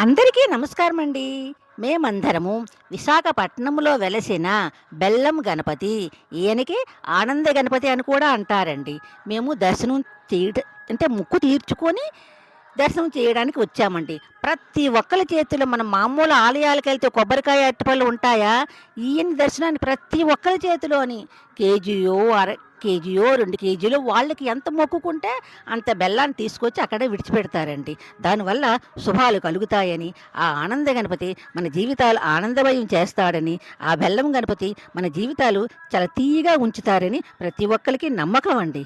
అందరికీ నమస్కారం అండి. మేమందరము విశాఖపట్నంలో వెలసిన బెల్లం గణపతి, ఈయనకి ఆనంద గణపతి అని కూడా అంటారండి. మేము దర్శనం చేయట అంటే మొక్కు తీర్చుకొని దర్శనం చేయడానికి వచ్చామండి. ప్రతి ఒక్కళ్ళ చేతిలో మనం మామూలు ఆలయాలకెళ్తే కొబ్బరికాయ, అరటిపళ్ళు ఉంటాయా? ఈయన దర్శనానికి ప్రతి ఒక్కళ్ళ చేతిలోని కేజీయో, కేజీయో, 2 కేజీలో వాళ్ళకి ఎంత మొక్కుకుంటే అంత బెల్లాన్ని తీసుకొచ్చి అక్కడే విడిచిపెడతారండి. దానివల్ల శుభాలు కలుగుతాయని, ఆ ఆనంద గణపతి మన జీవితాలు ఆనందమయం చేస్తాడని, ఆ బెల్లం గణపతి మన జీవితాలు చాలా తీయగా ఉంచుతారని ప్రతి ఒక్కళ్ళకి నమ్మకం అండి.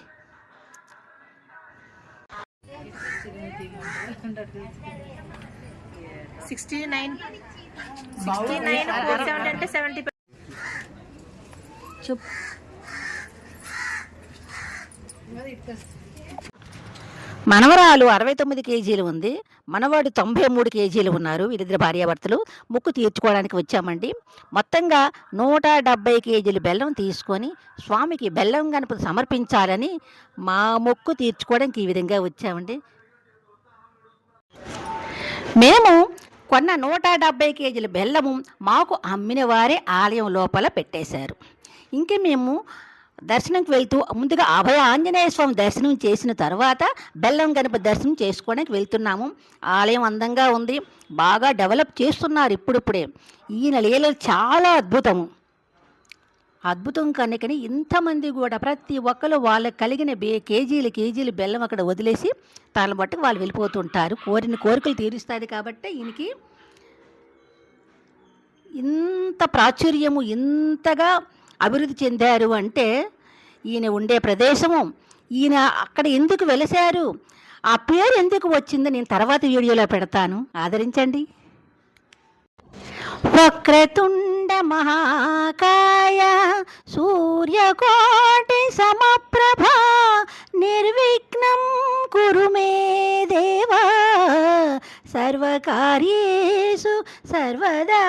69 470 అంటే 70. మనవరాలు 69 కేజీలు ఉంది. మనవాడు 93 కేజీలు ఉన్నారు. వీరిద్దరు భార్యాభర్తలు మొక్కు తీర్చుకోవడానికి వచ్చామండి. మొత్తంగా 170 కేజీలు బెల్లం తీసుకొని స్వామికి బెల్లం గణపతి సమర్పించాలని మా మొక్కు తీర్చుకోవడానికి ఈ విధంగా వచ్చామండి. మేము కొన్న 170 కేజీల బెల్లము మాకు అమ్మిన వారే ఆలయం లోపల పెట్టేశారు. ఇంక మేము దర్శనంకి వెళ్తూ ముందుగా అభయ ఆంజనేయ స్వామి దర్శనం చేసిన తర్వాత బెల్లం గణపతి దర్శనం చేసుకోవడానికి వెళ్తున్నాము. ఆలయం అందంగా ఉంది, బాగా డెవలప్ చేస్తున్నారు ఇప్పుడిప్పుడే. ఈయన లీలలు చాలా అద్భుతం కనుకని ఇంతమంది కూడా ప్రతి ఒక్కరు వాళ్ళకి కలిగిన కేజీలు బెల్లం అక్కడ వదిలేసి తనను బట్టి వాళ్ళు వెళ్ళిపోతుంటారు. కోరిన కోరికలు తీరుస్తుంది కాబట్టి ఈయనకి ఇంత ప్రాచుర్యము, ఇంతగా అభివృద్ధి చెందారు అంటే ఈయన ఉండే ప్రదేశము, ఈయన అక్కడ ఎందుకు వెలిశారు, ఆ పేరు ఎందుకు వచ్చిందో నేను తర్వాత వీడియోలో పెడతాను, ఆదరించండి. వక్రతుండ మహాకాయ సూర్యకోటి సమప్రభ నిర్విఘ్నం కురు మే దేవా సర్వకార్యేషు సర్వదా.